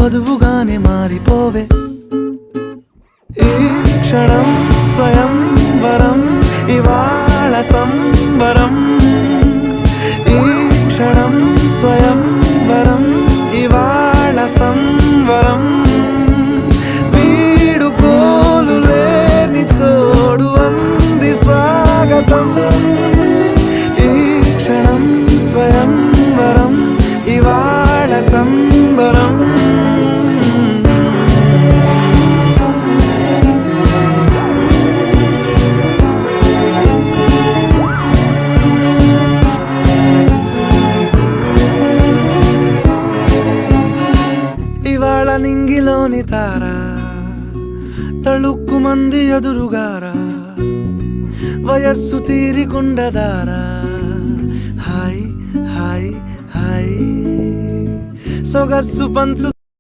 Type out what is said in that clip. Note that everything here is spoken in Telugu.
వధువుగానే మారిపోవే. ఈ క్షణం స్వయంవరం, ఇవాళ సంబరం. ఈ క్షణం స్వయంవరం, ఇవాళ సంవరం. వీడుకోలు లేని తోడు అంది స్వాగతం. ఈ క్షణం స్వయంవరం, ఇవాళ సంబరం. ఇవాళ నింగిలోని తార తళుక్కు మంది ఎదురుగారా, వయస్సు తీరికుండదారా. హాయ్ హాయ్ హాయ్ సొగస్సు పంచు